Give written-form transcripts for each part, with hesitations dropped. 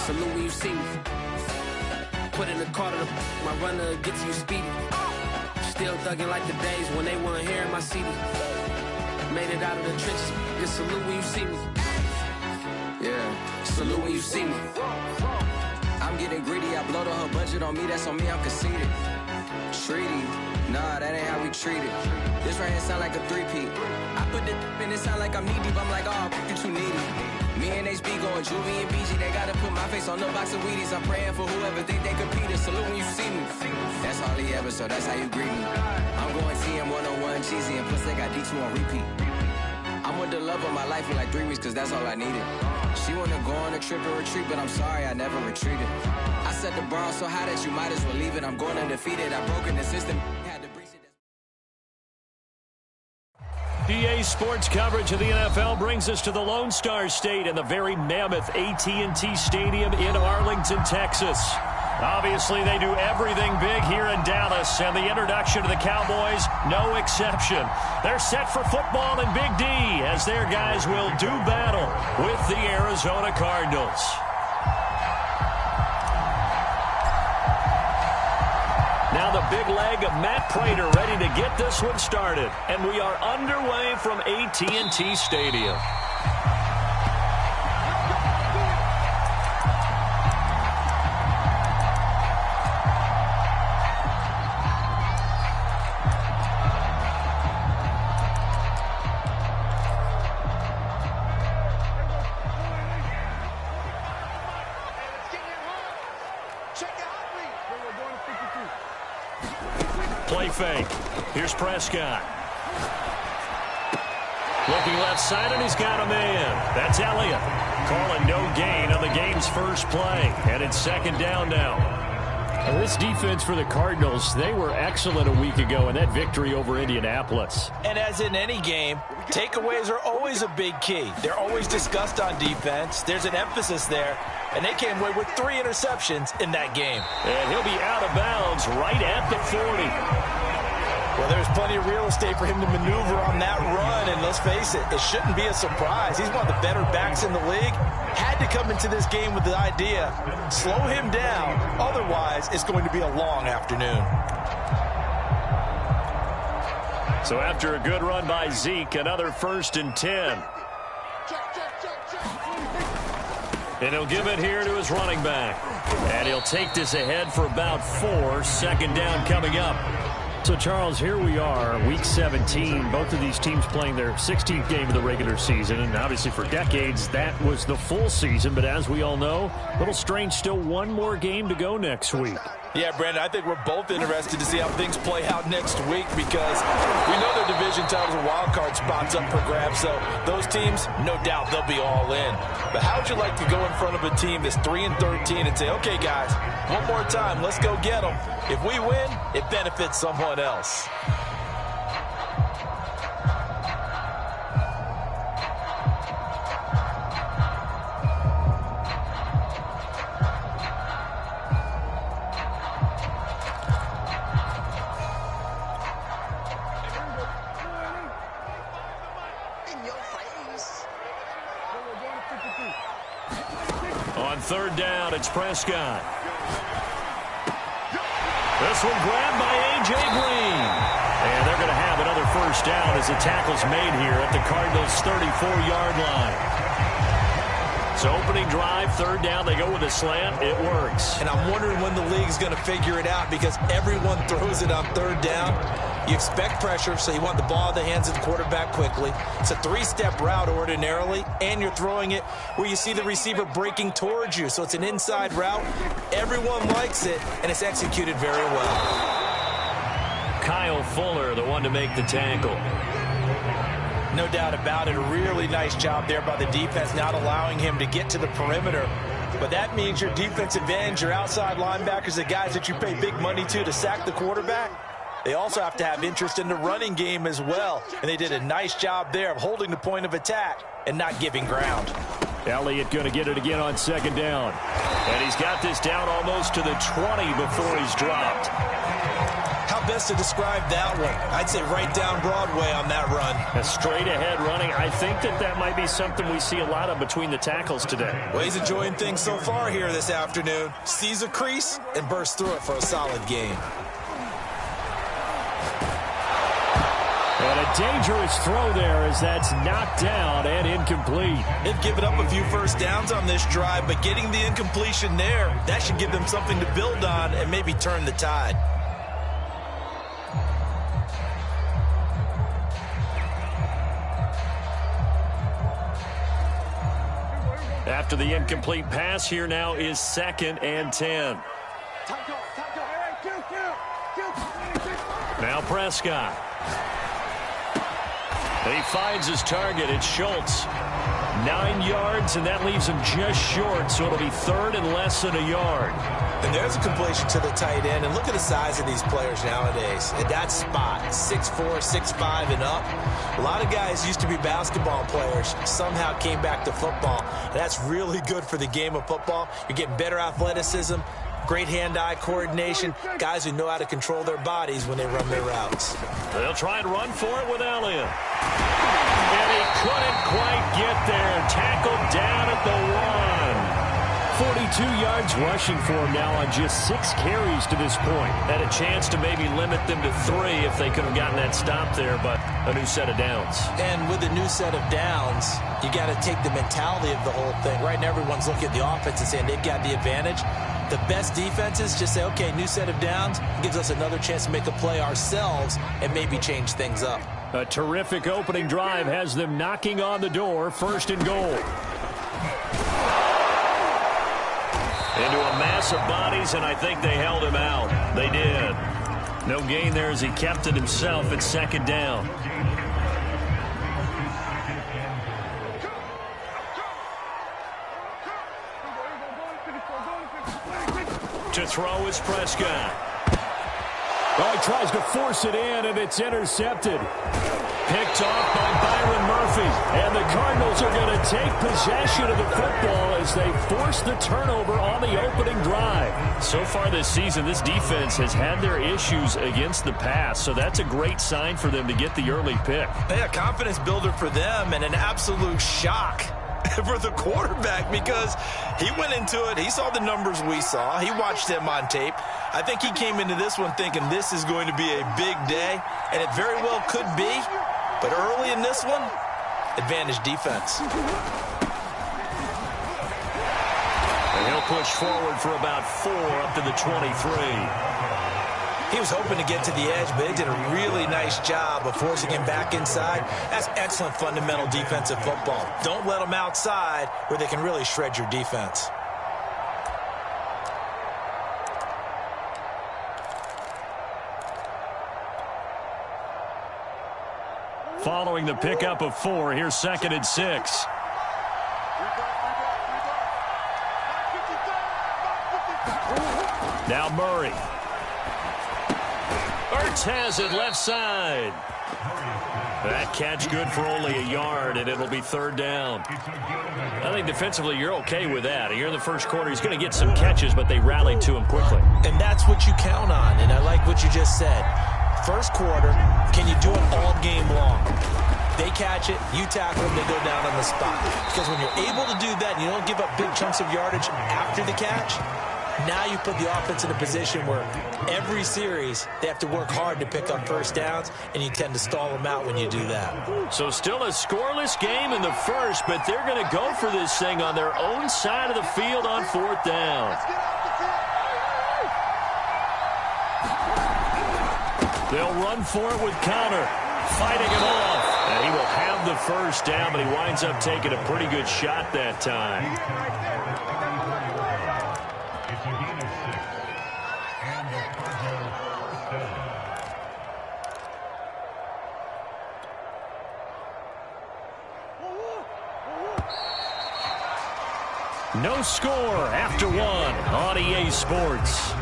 salute when you see me. Put in the car to my runner gets you speedy. Still thugging like the days when they weren't hearing my CD. Made it out of the trenches, just salute when you see me. Yeah, salute when you see me. I'm getting greedy, I blow the whole budget on me, that's on me, I'm conceited. Treaty, nah, that ain't how we treat it. This right here sound like a three-peat. I put the in it sound like I'm knee deep, I'm like, oh, you too needy. Me and HB going Juvie and BG, they gotta put my face on the box of Wheaties. I'm praying for whoever think they compete. Salute when you see me. That's all he ever, so that's how you greet me. I'm going TM 101 cheesy, and plus they got D2 on repeat. I'm with the love of my life for like 3 weeks, cause that's all I needed. She wanna go on a trip and retreat, but I'm sorry, I never retreated. I set the bar so high that you might as well leave it. I'm going undefeated, I've broken the system. Had to breeze it. EA Sports coverage of the NFL brings us to the Lone Star State and the very mammoth AT&T Stadium in Arlington, Texas. Obviously, they do everything big here in Dallas, and the introduction to the Cowboys, no exception. They're set for football in Big D as their guys will do battle with the Arizona Cardinals. Now the big leg of Matt Prater ready to get this one started, and we are underway from AT&T Stadium. Play fake. Here's Prescott. Looking left side, and he's got a man. That's Elliott. Calling no gain on the game's first play. And it's second down now. And this defense for the Cardinals, they were excellent a week ago in that victory over Indianapolis. And as in any game, takeaways are always a big key. They're always discussed on defense. There's an emphasis there. And they came away with 3 interceptions in that game. And he'll be out of bounds right at the 40. Well, there's plenty of real estate for him to maneuver on that run. And let's face it, it shouldn't be a surprise. He's one of the better backs in the league. Had to come into this game with the idea, slow him down. Otherwise, it's going to be a long afternoon. So after a good run by Zeke, another 1st and 10. And he'll give it here to his running back. And he'll take this ahead for about 4. Second down coming up. So, Charles, here we are, Week 17. Both of these teams playing their 16th game of the regular season. And obviously for decades, that was the full season. But as we all know, a little strange, still one more game to go next week. Yeah, Brandon, I think we're both interested to see how things play out next week because we know their division titles and wild card spots up for grabs. So those teams, no doubt they'll be all in. But how would you like to go in front of a team that's 3-13 and say, okay, guys, one more time, let's go get them. If we win, it benefits someone else. On third down, it's Prescott. This one grabbed by A.J. Green. And they're going to have another first down as the tackle's made here at the Cardinals' 34-yard line. So opening drive, third down, they go with a slant. It works. And I'm wondering when the league's going to figure it out because everyone throws it on third down. You expect pressure, so you want the ball in the hands of the quarterback quickly. It's a 3-step route ordinarily, and you're throwing it where you see the receiver breaking towards you. So it's an inside route. Everyone likes it, and it's executed very well. Kyle Fuller, the one to make the tackle. No doubt about it. A really nice job there by the defense, not allowing him to get to the perimeter. But that means your defensive ends, your outside linebackers, the guys that you pay big money to sack the quarterback, they also have to have interest in the running game as well. And they did a nice job there of holding the point of attack and not giving ground. Elliott going to get it again on second down. And he's got this down almost to the 20 before he's dropped. How best to describe that one? I'd say right down Broadway on that run. A straight-ahead running. I think that might be something we see a lot of between the tackles today. Well, he's enjoying things so far here this afternoon. Sees a crease and bursts through it for a solid game. And a dangerous throw there as that's knocked down and incomplete. They've given up a few first downs on this drive, but getting the incompletion there, that should give them something to build on and maybe turn the tide. After the incomplete pass, here now is 2nd and 10. Now Prescott. He finds his target. It's Schultz. 9 yards, and that leaves him just short, so it'll be 3rd and less than a yard. And there's a completion to the tight end. And look at the size of these players nowadays. At that spot, 6'4", 6'5", and up. A lot of guys used to be basketball players, somehow came back to football. And that's really good for the game of football. You're getting better athleticism, great hand-eye coordination, guys who know how to control their bodies when they run their routes. They'll try and run for it with Elliott. And he couldn't quite get there. Tackled down at the 1. 42 yards rushing for him now on just 6 carries to this point. Had a chance to maybe limit them to 3 if they could have gotten that stop there, but a new set of downs. And with a new set of downs, you got to take the mentality of the whole thing. Right now, everyone's looking at the offense and saying they've got the advantage. The best defenses just say, okay, new set of downs, gives us another chance to make a play ourselves and maybe change things up. A terrific opening drive has them knocking on the door, 1st and goal. Into a mass of bodies, and I think they held him out. They did. No gain there as he kept it himself at 2nd down. To throw is Prescott. Oh, he tries to force it in, and it's intercepted. Picked off by Byron Murphy. And the Cardinals are going to take possession of the football as they force the turnover on the opening drive. So far this season, this defense has had their issues against the pass, so that's a great sign for them to get the early pick. Yeah, confidence builder for them and an absolute shock for the quarterback because he went into it. He saw the numbers we saw. He watched them on tape. I think he came into this one thinking this is going to be a big day, and it very well could be. But early in this one, advantage defense. And he'll push forward for about 4 up to the 23. He was hoping to get to the edge, but they did a really nice job of forcing him back inside. That's excellent fundamental defensive football. Don't let them outside where they can really shred your defense. Following the pickup of 4, here's 2nd and 6. Now Murray. Ertz has it left side. That catch good for only a yard, and it'll be 3rd down. I think defensively you're okay with that. Here in the first quarter, he's going to get some catches, but they rallied to him quickly. And that's what you count on, and I like what you just said. First quarter, can you do it all game long? They catch it, you tackle them, they go down on the spot. Because when you're able to do that and you don't give up big chunks of yardage after the catch, now you put the offense in a position where every series they have to work hard to pick up first downs, and you tend to stall them out when you do that. So still a scoreless game in the first, but they're going to go for this thing on their own side of the field on 4th down. They'll run for it with Connor, fighting it off. And he will have the first down, but he winds up taking a pretty good shot that time. No score after 1 on EA Sports.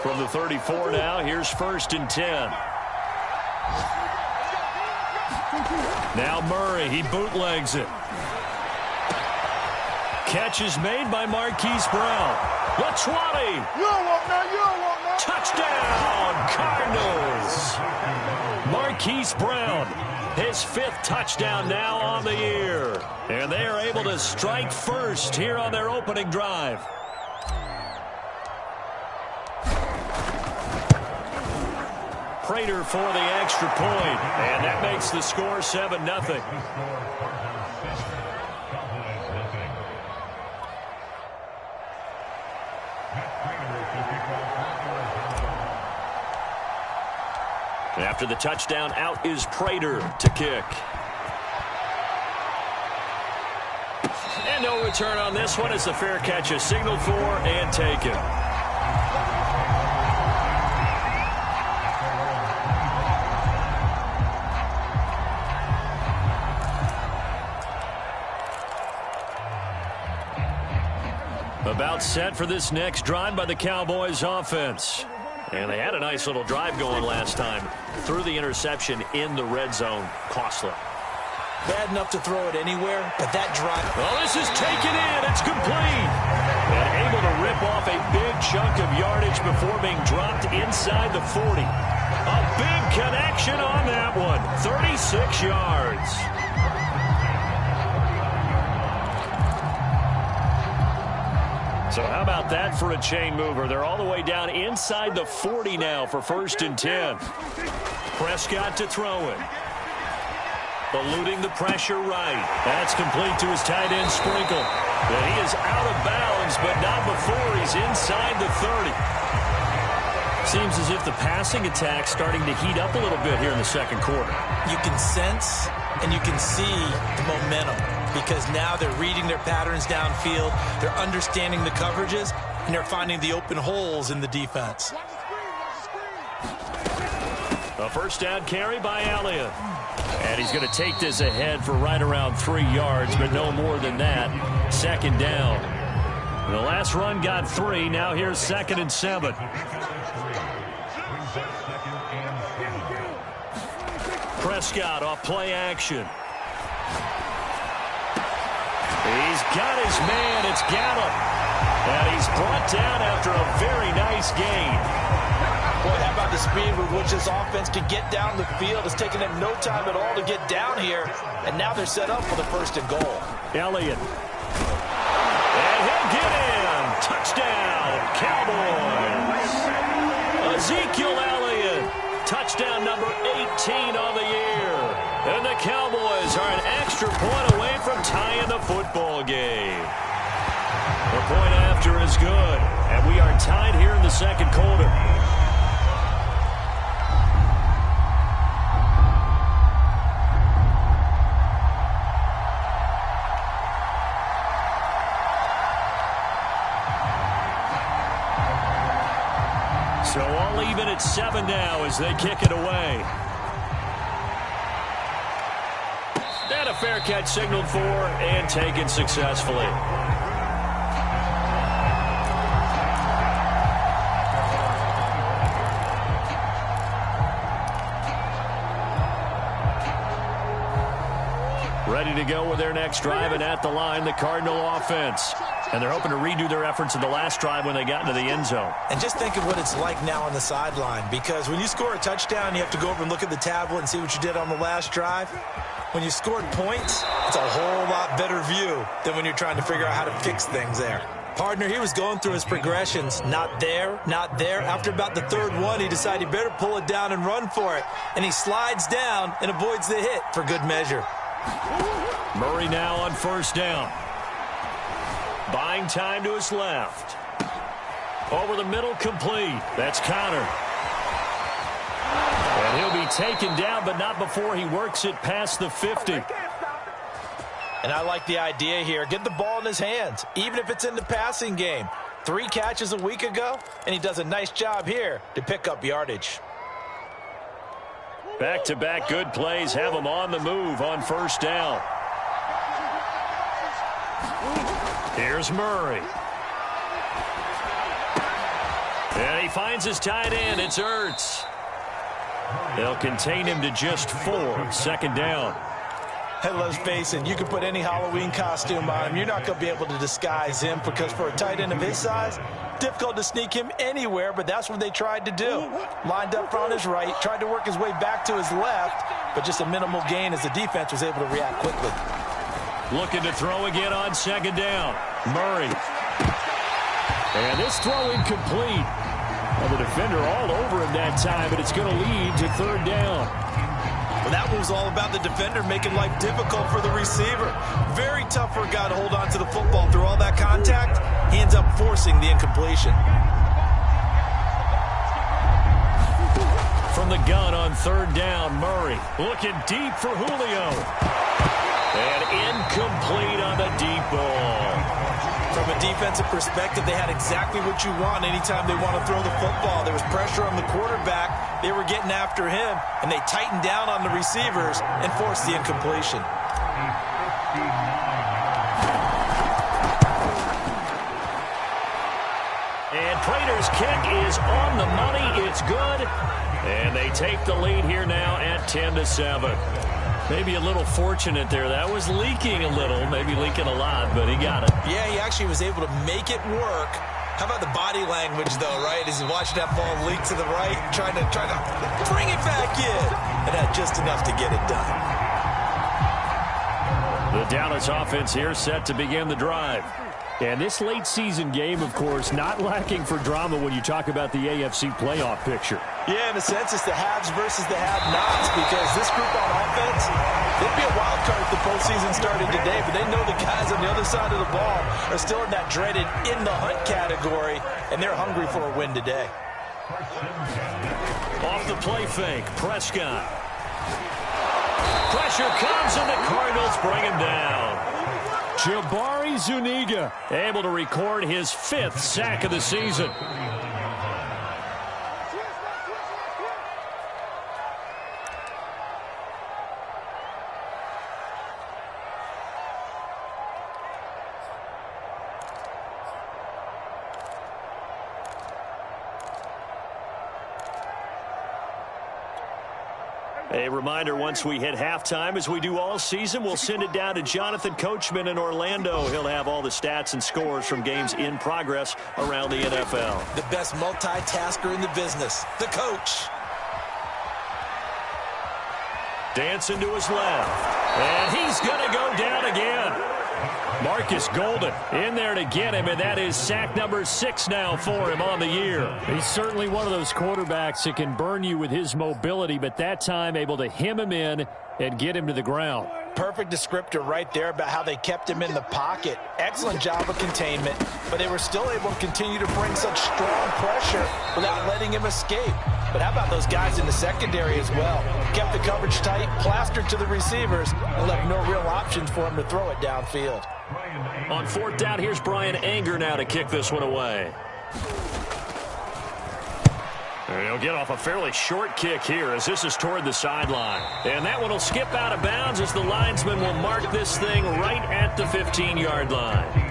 From the 34 now, here's 1st and 10. Now Murray, he bootlegs it. Catch is made by Marquise Brown. The 20. Touchdown, Cardinals. Marquise Brown, his 5th touchdown now on the year. And they are able to strike first here on their opening drive. Prater for the extra point, and that makes the score 7-0. After the touchdown, out is Prater to kick. And no return on this one as the fair catch is signaled for and taken. About set for this next drive by the Cowboys offense. And they had a nice little drive going last time. Threw the interception in the red zone. Costly. Bad enough to throw it anywhere, but that drive... Well, this is taken in. It's complete. And able to rip off a big chunk of yardage before being dropped inside the 40. A big connection on that one. 36 yards. So how about that for a chain mover? They're all the way down inside the 40 now for 1st and 10. Prescott to throw it. Eluding the pressure right. That's complete to his tight end Sprinkle. And he is out of bounds, but not before he's inside the 30. Seems as if the passing attack's starting to heat up a little bit here in the second quarter. You can sense and you can see the momentum, because now they're reading their patterns downfield, they're understanding the coverages, and they're finding the open holes in the defense. A first down carry by Elliott. And he's going to take this ahead for right around 3 yards, but no more than that. 2nd down. The last run got 3. Now here's 2nd and 7. Prescott off play action. He's got his man. It's Gallup. And he's brought down after a very nice gain. Boy, how about the speed with which this offense can get down the field? It's taken them no time at all to get down here. And now they're set up for the 1st and goal. Elliott. And he'll get in. Touchdown, Cowboys. Ezekiel Elliott. Touchdown number 18 on the year. And the Cowboys are an extra point away from tying the football game. The point after is good. And we are tied here in the second quarter. So all even at 7 now as they kick it away. And a fair catch signaled for and taken successfully. Ready to go with their next drive, and at the line, the Cardinal offense. And they're hoping to redo their efforts in the last drive when they got into the end zone. And just think of what it's like now on the sideline, because when you score a touchdown, you have to go over and look at the tablet and see what you did on the last drive. When you scored points, it's a whole lot better view than when you're trying to figure out how to fix things there. Partner, he was going through his progressions. Not there, not there. After about the 3rd one, he decided he better pull it down and run for it. And he slides down and avoids the hit for good measure. Murray now on 1st down. Buying time to his left. Over the middle, complete. That's Connor. And he'll be taken down, but not before he works it past the 50. And I like the idea here. Get the ball in his hands, even if it's in the passing game. 3 catches a week ago, and he does a nice job here to pick up yardage. Back-to-back good plays have him on the move on 1st down. Here's Murray. And he finds his tight end. It's Ertz. They'll contain him to just 4. 2nd down. Hey, let's face it, you can put any Halloween costume on him. You're not going to be able to disguise him because for a tight end of his size, difficult to sneak him anywhere, but that's what they tried to do. Lined up on his right, tried to work his way back to his left, but just a minimal gain as the defense was able to react quickly. Looking to throw again on second down. Murray. And this throw incomplete. Well, the defender all over him that time, but it's going to lead to third down. Well, that one was all about the defender making life difficult for the receiver. Very tough for a guy to hold on to the football through all that contact. He ends up forcing the incompletion. From the gun on third down, Murray looking deep for Julio. And incomplete on the deep ball. From a defensive perspective, they had exactly what you want anytime they want to throw the football. There was pressure on the quarterback. They were getting after him, and they tightened down on the receivers and forced the incompletion. And Prater's kick is on the money. It's good. And they take the lead here now at 10-7. Maybe a little fortunate there. That was leaking a little, maybe leaking a lot, but he got it. Yeah, he actually was able to make it work. How about the body language, though, right? As he's watching that ball leak to the right, trying to bring it back in. And had just enough to get it done. The Dallas offense here set to begin the drive. And this late season game, of course, not lacking for drama when you talk about the AFC playoff picture. Yeah, in a sense, it's the haves versus the have-nots because this group on offense, they'd be a wild card if the postseason started today, but they know the guys on the other side of the ball are still in that dreaded in-the-hunt category, and they're hungry for a win today. Off the play fake, Prescott. Pressure comes, and the Cardinals bring him down. Jabari Zuniga able to record his 5th sack of the season. A reminder, once we hit halftime, as we do all season, we'll send it down to Jonathan Coachman in Orlando. He'll have all the stats and scores from games in progress around the NFL. The best multitasker in the business, the coach. Dancing to his left. And he's going to go down again. Marcus Golden in there to get him, and that is sack number 6 now for him on the year. He's certainly one of those quarterbacks that can burn you with his mobility, but that time able to hem him in and get him to the ground. Perfect descriptor right there about how they kept him in the pocket. Excellent job of containment, but they were still able to continue to bring such strong pressure without letting him escape. But how about those guys in the secondary as well? Kept the coverage tight, plastered to the receivers, and left no real options for him to throw it downfield. On 4th down, here's Brian Anger now to kick this one away. And he'll get off a fairly short kick here as this is toward the sideline. And that one will skip out of bounds as the linesman will mark this thing right at the 15-yard line.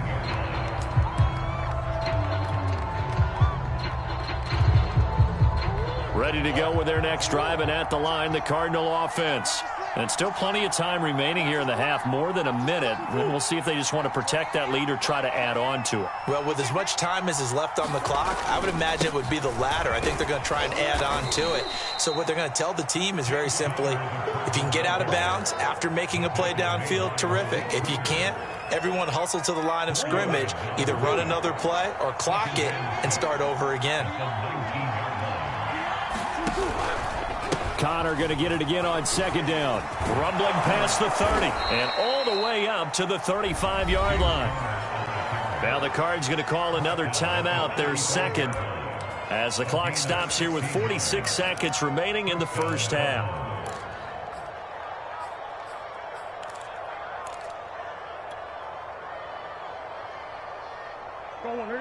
Ready to go with their next drive, and at the line, the Cardinal offense. And still plenty of time remaining here in the half, more than a minute. And we'll see if they just want to protect that lead or try to add on to it. Well, with as much time as is left on the clock, I would imagine it would be the latter. I think they're going to try and add on to it. So what they're going to tell the team is very simply, if you can get out of bounds after making a play downfield, terrific. If you can't, everyone hustle to the line of scrimmage, either run another play or clock it and start over again. Connor going to get it again on 2nd down. Rumbling past the 30 and all the way up to the 35-yard line. Now the Cards going to call another timeout, their 2nd, as the clock stops here with 46 seconds remaining in the first half.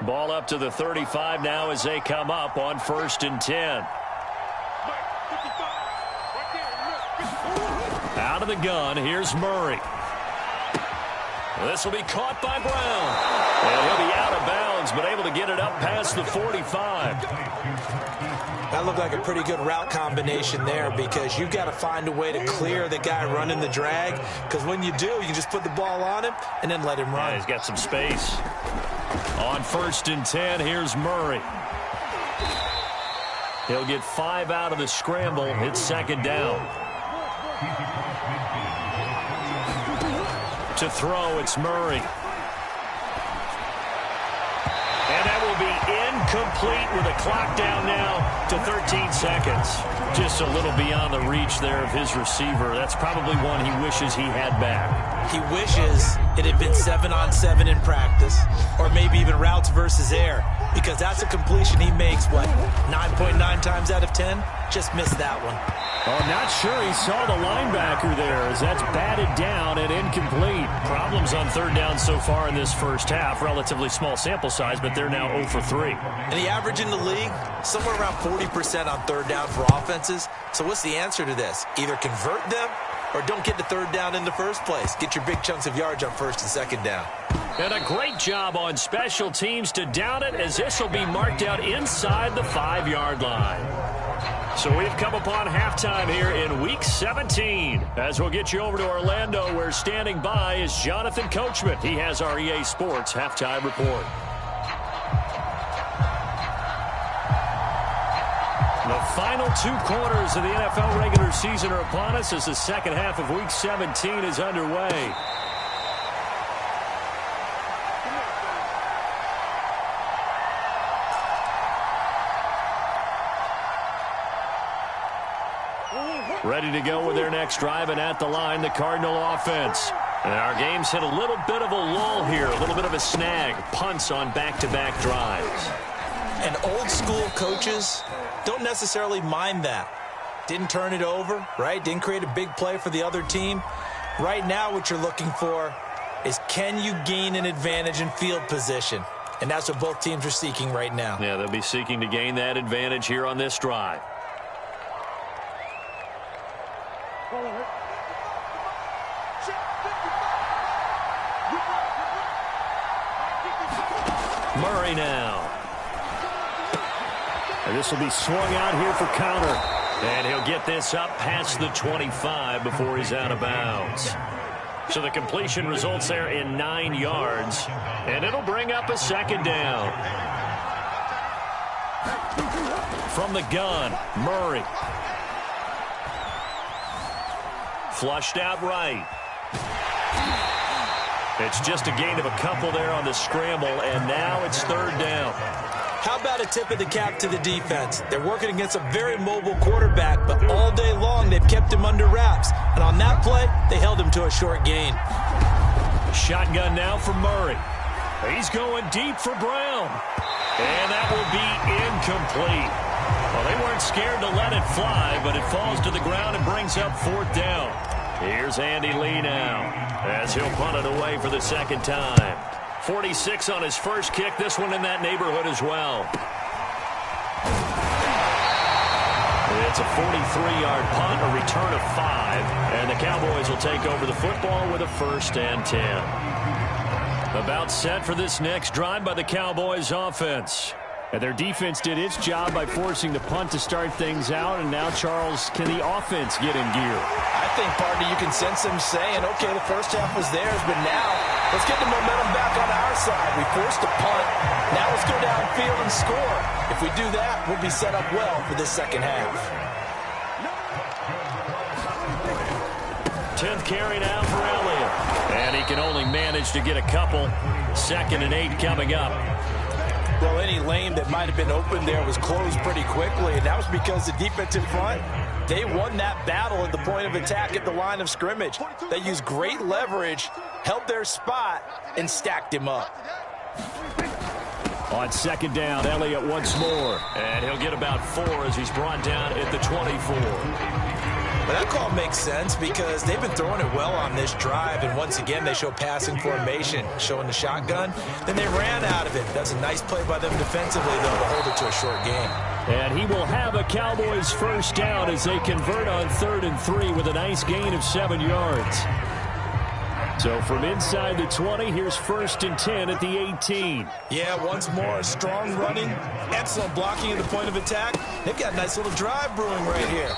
Ball up to the 35 now as they come up on 1st and 10. Out of the gun, here's Murray. This will be caught by Brown. And he'll be out of bounds yards, but able to get it up past the 45. That looked like a pretty good route combination there, because you've got to find a way to clear the guy running the drag, because when you do, you can just put the ball on him and then let him run. Yeah, he's got some space. On 1st and 10, here's Murray. He'll get 5 out of the scramble. It's 2nd down. To throw, it's Murray. And that will be incomplete with a clock down now to 13 seconds. Just a little beyond the reach there of his receiver. That's probably one he wishes he had back. He wishes it had been 7-on-7 in practice, or maybe even routes versus air, because that's a completion he makes, what, 9.9 times out of 10? Just missed that one. Oh, not sure he saw the linebacker there, as that's batted down and incomplete. Problems on 3rd down so far in this first half. Relatively small sample size, but they're now 0 for 3. And the average in the league, somewhere around 40% on 3rd down for offenses. So what's the answer to this? Either convert them or don't get to 3rd down in the first place. Get your big chunks of yards on 1st and 2nd down. And a great job on special teams to down it, as this will be marked out inside the 5-yard line. So we've come upon halftime here in Week 17. As we'll get you over to Orlando, where standing by is Jonathan Coachman. He has our EA Sports Halftime Report. The final 2 quarters of the NFL regular season are upon us as the second half of Week 17 is underway. Ready to go with their next drive, and at the line, the Cardinal offense. And our game's hit a little bit of a lull here, a little bit of a snag. Punts on back-to-back drives. And old-school coaches don't necessarily mind that. Didn't turn it over, right? Didn't create a big play for the other team. Right now, what you're looking for is, can you gain an advantage in field position? And that's what both teams are seeking right now. Yeah, they'll be seeking to gain that advantage here on this drive. Murray now. And this will be swung out here for counter. And he'll get this up past the 25 before he's out of bounds. So the completion results there in 9 yards. And it'll bring up a 2nd down. From the gun, Murray. Flushed out right. It's just a gain of a couple there on the scramble, and now it's 3rd down. How about a tip of the cap to the defense? They're working against a very mobile quarterback, but all day long they've kept him under wraps. And on that play, they held him to a short gain. Shotgun now for Murray. He's going deep for Brown. And that will be incomplete. Well, they weren't scared to let it fly, but it falls to the ground and brings up 4th down. Here's Andy Lee now, as he'll punt it away for the 2nd time. 46 on his first kick, this one in that neighborhood as well. It's a 43-yard punt, a return of 5, and the Cowboys will take over the football with a 1st and 10. About set for this next drive by the Cowboys offense. And their defense did its job by forcing the punt to start things out, and now, Charles, can the offense get in gear? I think, partner, you can sense them saying, okay, the first half was theirs, but now let's get the momentum back on our side. We forced a punt. Now let's go downfield and score. If we do that, we'll be set up well for this second half. 10th carry now for Elliott. And he can only manage to get a couple. 2nd and 8 coming up. Well, any lane that might have been open there was closed pretty quickly, and that was because the defensive front, they won that battle at the point of attack at the line of scrimmage. They used great leverage, held their spot, and stacked him up. On 2nd down, Elliott once more. And he'll get about 4 as he's brought down at the 24. But that call makes sense because they've been throwing it well on this drive, and once again they show passing formation, showing the shotgun. Then they ran out of it. That's a nice play by them defensively, though, to hold it to a short game. And he will have a Cowboys 1st down as they convert on 3rd and 3 with a nice gain of 7 yards. So from inside the 20, here's 1st and 10 at the 18. Yeah, once more, strong running, excellent blocking at the point of attack. They've got a nice little drive brewing right here.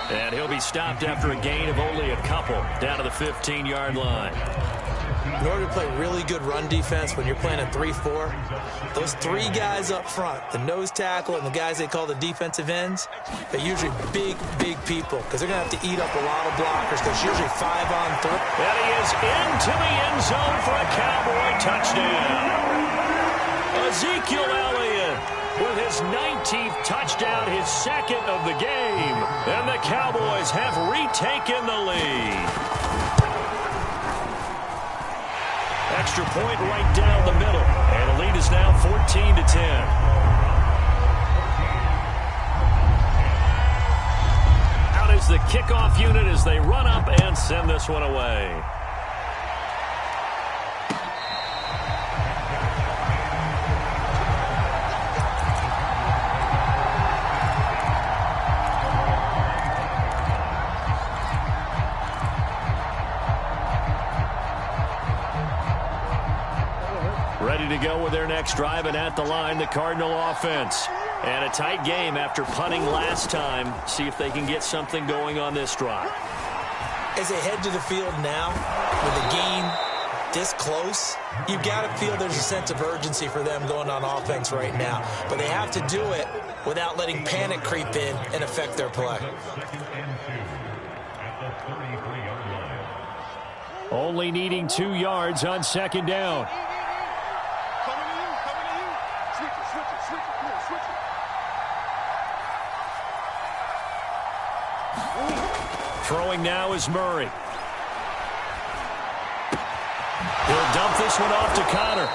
And he'll be stopped after a gain of only a couple down to the 15-yard line. In order to play really good run defense when you're playing a 3-4, those 3 guys up front, the nose tackle and the guys they call the defensive ends, they're usually big, big people because they're going to have to eat up a lot of blockers because usually 5 on 3. And he is into the end zone for a Cowboy touchdown. Ezekiel Elliott with his 19th touchdown, his 2nd of the game. And the Cowboys have retaken the lead. Extra point right down the middle. And the lead is now 14-10. Out is the kickoff unit as they run up and send this one away. Ready to go with their next drive, and at the line, the Cardinal offense. And a tight game after punting last time. See if they can get something going on this drive. As they head to the field now, with a game this close, you've got to feel there's a sense of urgency for them going on offense right now. But they have to do it without letting panic creep in and affect their play. Only needing 2 yards on 2nd down. Throwing now is Murray. He'll dump this one off to Connor.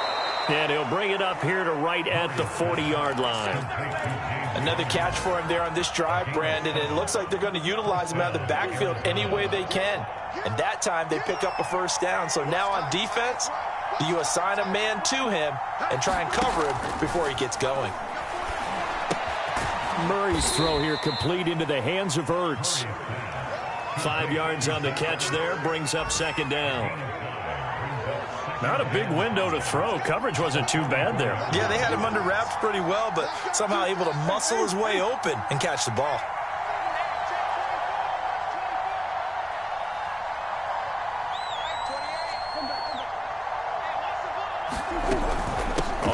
And he'll bring it up here to right at the 40-yard line. Another catch for him there on this drive, Brandon. And it looks like they're going to utilize him out of the backfield any way they can. And that time they pick up a 1st down. So now on defense, do you assign a man to him and try and cover him before he gets going? Murray's throw here complete into the hands of Ertz. 5 yards on the catch there, brings up 2nd down. Not a big window to throw. Coverage wasn't too bad there. Yeah, they had him under wraps pretty well, but somehow able to muscle his way open and catch the ball.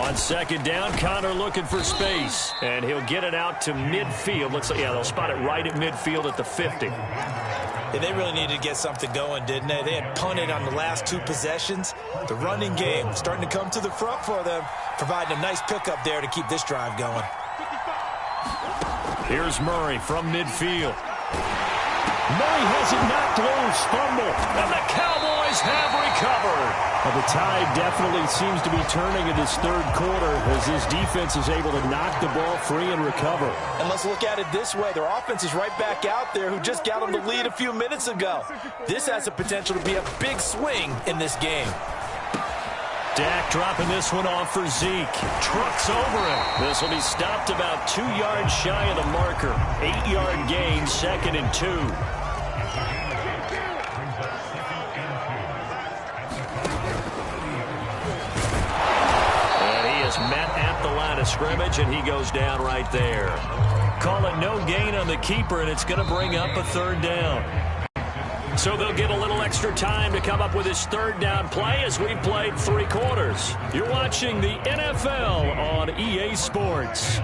On 2nd down, Connor looking for space. And he'll get it out to midfield. Looks like, yeah, they'll spot it right at midfield at the 50. Yeah, they really needed to get something going, didn't they? They had punted on the last 2 possessions. The running game starting to come to the front for them, providing a nice pickup there to keep this drive going. Here's Murray from midfield. Murray has it knocked loose, fumble, and the Cowboys have recovered. Well, the tide definitely seems to be turning in this 3rd quarter as this defense is able to knock the ball free and recover. And let's look at it this way. Their offense is right back out there who just got them the lead a few minutes ago. This has the potential to be a big swing in this game. Dak dropping this one off for Zeke. Trucks over him. This will be stopped about 2 yards shy of the marker. 8-yard gain, 2nd and 2. Met at the line of scrimmage, and he goes down right there. Call it no gain on the keeper, and it's going to bring up a 3rd down. So they'll get a little extra time to come up with his 3rd down play as we played 3 quarters. You're watching the NFL on EA Sports.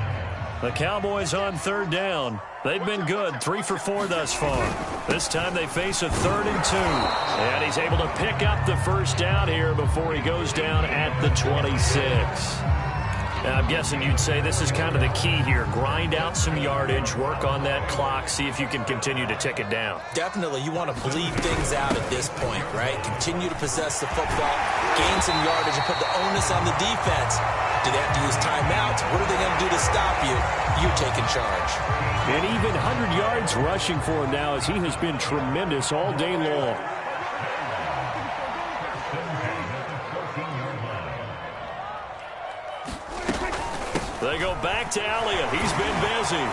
The Cowboys on 3rd down. They've been good, 3 for 4 thus far. This time they face a 3rd and 2. And he's able to pick up the 1st down here before he goes down at the 26. Now, I'm guessing you'd say this is kind of the key here. Grind out some yardage, work on that clock, see if you can continue to tick it down. Definitely, you want to bleed things out at this point, right? Continue to possess the football, gain some yardage, and put the onus on the defense. Do they have to use timeouts? What are they going to do to stop you? You're taking charge. And even 100 yards rushing for him now as he has been tremendous all day long. They go back to Elliott. He's been busy.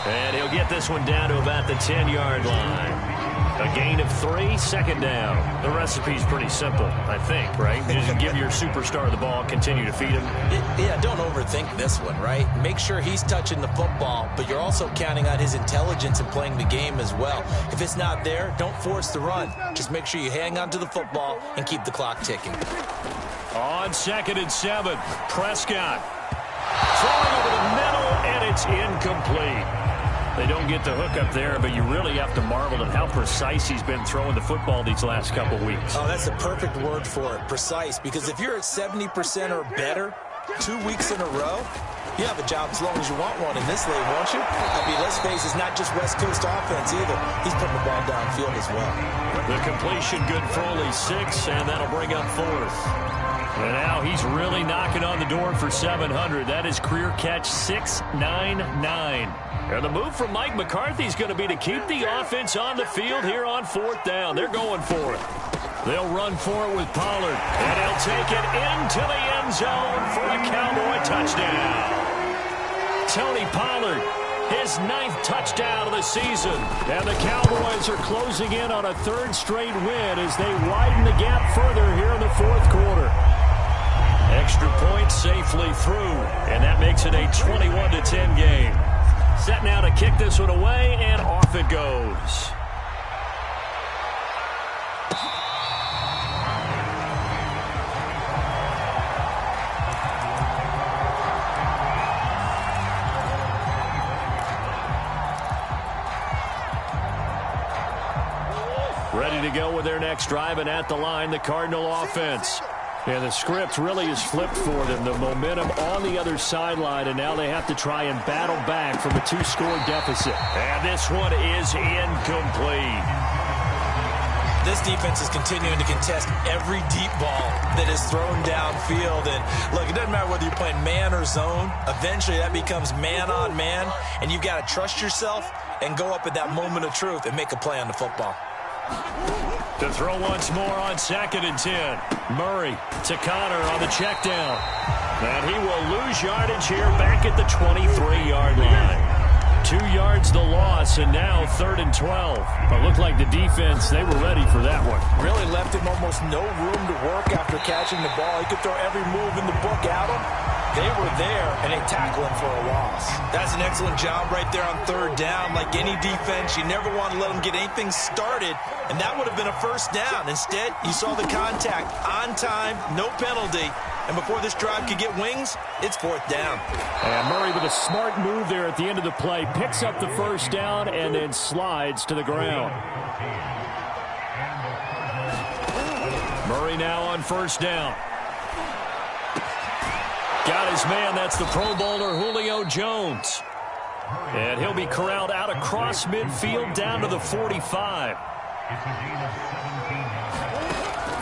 And he'll get this one down to about the 10-yard line. A gain of 3, second down. The recipe's pretty simple, I think, right? You just give your superstar the ball, continue to feed him. Yeah, don't overthink this one, right? Make sure he's touching the football, but you're also counting on his intelligence in playing the game as well. If it's not there, don't force the run. Just make sure you hang on to the football and keep the clock ticking. On 2nd and 7, Prescott throwing over the middle, and it's incomplete. They don't get the hook up there, but you really have to marvel at how precise he's been throwing the football these last couple weeks. Oh, that's the perfect word for it, precise, because if you're at 70% or better 2 weeks in a row, you have a job as long as you want one in this league, won't you? I mean, let's face it, it's not just West Coast offense either. He's putting the ball downfield as well. The completion good for only 6, and that'll bring up 4th. And now he's really knocking on the door for 700. That is career catch 699. And the move from Mike McCarthy is going to be to keep the offense on the field here on 4th down. They're going for it. They'll run for it with Pollard. And he'll take it into the end zone for a Cowboy touchdown. Tony Pollard, his 9th touchdown of the season. And the Cowboys are closing in on a 3rd straight win as they widen the gap further here in the 4th quarter. Extra point safely through, and that makes it a 21-10 game. Set now to kick this one away, and off it goes. Ready to go with their next drive, and at the line, the Cardinal offense. And the script really is flipped for them. The momentum on the other sideline, and now they have to try and battle back from a 2-score deficit. And this one is incomplete. This defense is continuing to contest every deep ball that is thrown downfield. And look, it doesn't matter whether you're playing man or zone. Eventually that becomes man on man, and you've got to trust yourself and go up at that moment of truth and make a play on the football. To throw once more on 2nd and 10. Murray to Connor on the check down. And he will lose yardage here back at the 23-yard line. 2 yards the loss, and now 3rd and 12. It looked like the defense, they were ready for that one. Really left him almost no room to work after catching the ball. He could throw every move in the book at him. They were there, and they tackled him for a loss. That's an excellent job right there on 3rd down. Like any defense, you never want to let them get anything started, and that would have been a 1st down. Instead, you saw the contact on time, no penalty. And before this drive could get wings, it's 4th down. And Murray with a smart move there at the end of the play. Picks up the 1st down and then slides to the ground. Murray now on 1st down. Got his man. That's the Pro Bowler Julio Jones. And he'll be corralled out across midfield down to the 45.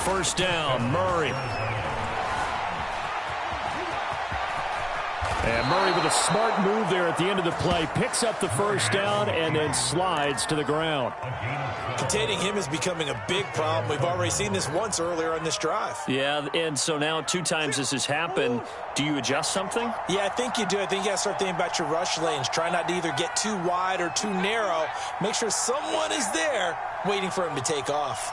1st down, Murray. And Murray with a smart move there at the end of the play. Picks up the 1st down and then slides to the ground. Containing him is becoming a big problem. We've already seen this once earlier on this drive. Yeah, and so now 2 times this has happened. Do you adjust something? Yeah, I think you do. I think you got to start thinking about your rush lanes. Try not to either get too wide or too narrow. Make sure someone is there waiting for him to take off.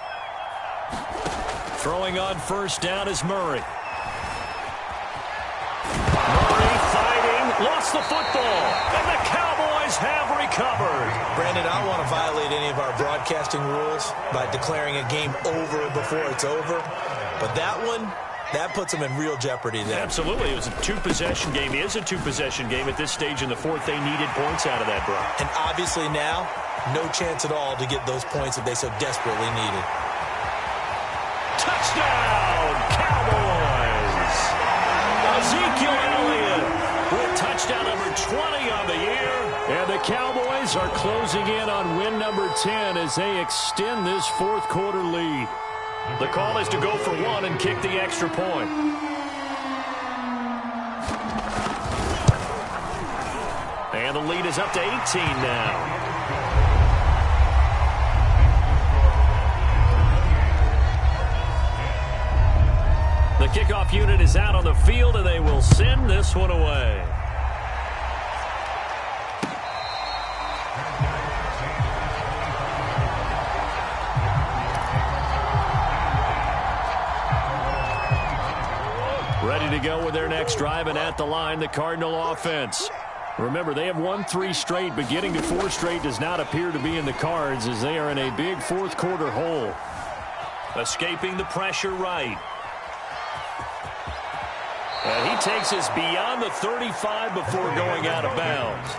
Throwing on 1st down is Murray. Murray fighting, lost the football, and the Cowboys have recovered. Brandon, I don't want to violate any of our broadcasting rules by declaring a game over before it's over, but that one, that puts them in real jeopardy there. Absolutely. It was a 2-possession game. It is a 2-possession game at this stage in the 4th. They needed points out of that, bro. And obviously now, no chance at all to get those points that they so desperately needed. Touchdown, Cowboys! Ezekiel Elliott with touchdown number 20 on the year. And the Cowboys are closing in on win number 10 as they extend this 4th quarter lead. The call is to go for 1 and kick the extra point. And the lead is up to 18 now. The kickoff unit is out on the field, and they will send this one away. go with their next drive, and at the line, the Cardinal offense. Remember, they have won 3 straight, but getting to 4 straight does not appear to be in the cards as they are in a big fourth-quarter hole. Escaping the pressure right. And he takes us beyond the 35 before going out of bounds.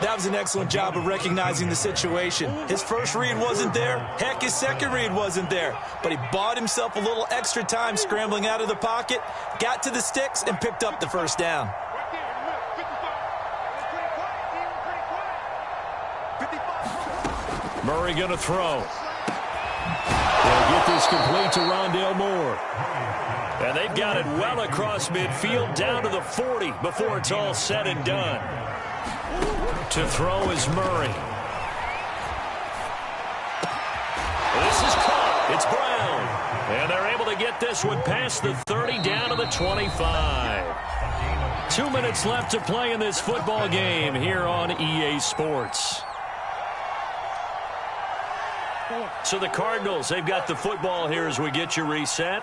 That was an excellent job of recognizing the situation. His first read wasn't there. Heck, his second read wasn't there. But he bought himself a little extra time scrambling out of the pocket, got to the sticks, and picked up the first down. Murray going to throw. They'll get this complete to Rondale Moore. And they've got it well across midfield down to the 40 before it's all said and done. To throw is Murray. This is caught. It's Brown. And they're able to get this one past the 30 down to the 25. 2 minutes left to play in this football game here on EA Sports. So the Cardinals, they've got the football here as we get you reset.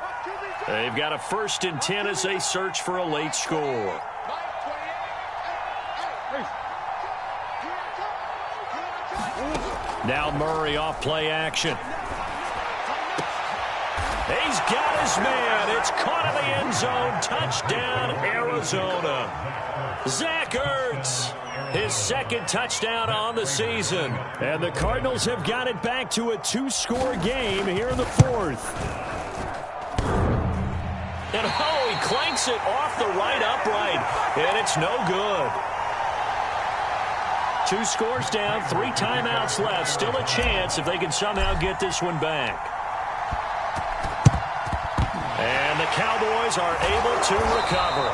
They've got a 1st and 10 as they search for a late score. Now Murray off play action. He's got his man. It's caught in the end zone. Touchdown, Arizona. Zach Ertz, his 2nd touchdown on the season. And the Cardinals have got it back to a 2-score game here in the 4th. And he clanks it off the right upright. And it's no good. 2 scores down, 3 timeouts left. Still a chance if they can somehow get this one back. And the Cowboys are able to recover.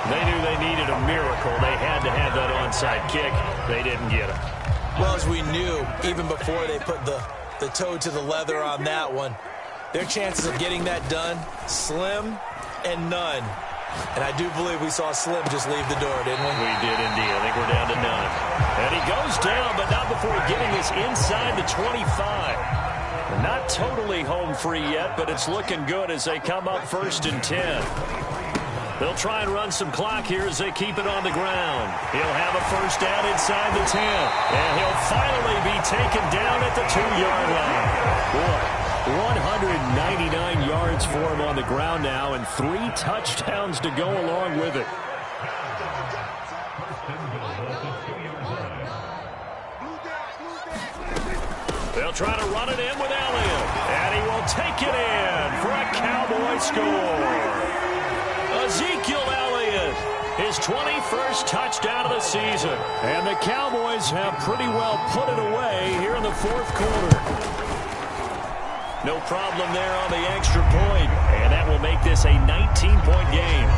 They knew they needed a miracle. They had to have that onside kick. They didn't get it. Well, as we knew, even before they put the toe to the leather on that one, their chances of getting that done, slim and none. And I do believe we saw Slim just leave the door, didn't we? We did indeed. I think we're down to none. And he goes down, but not before getting this inside the 25. Not totally home free yet, but it's looking good as they come up 1st and 10. They'll try and run some clock here as they keep it on the ground. He'll have a 1st down inside the 10. And he'll finally be taken down at the 2-yard line. Boy. 199 yards for him on the ground now, and 3 touchdowns to go along with it. They'll try to run it in with Elliott, and he will take it in for a Cowboy score. Ezekiel Elliott, his 21st touchdown of the season. And the Cowboys have pretty well put it away here in the 4th quarter. No problem there on the extra point, and that will make this a 19-point game.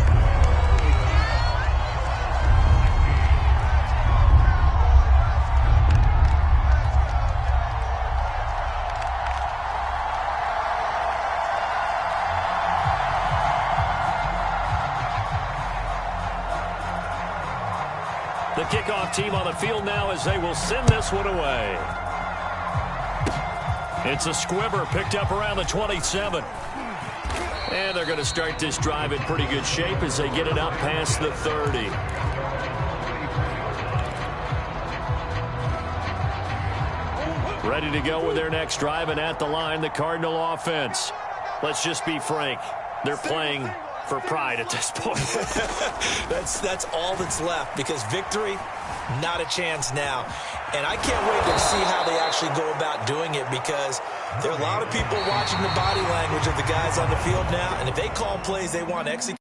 The kickoff team on the field now as they will send this one away. It's a squibber picked up around the 27. And they're going to start this drive in pretty good shape as they get it up past the 30. Ready to go with their next drive, and at the line, the Cardinal offense. Let's just be frank. They're playing for pride at this point. That's all that's left, because victory, not a chance now. And I can't wait to see how they actually go about doing it, because there are a lot of people watching the body language of the guys on the field now, and if they call plays they want to execute,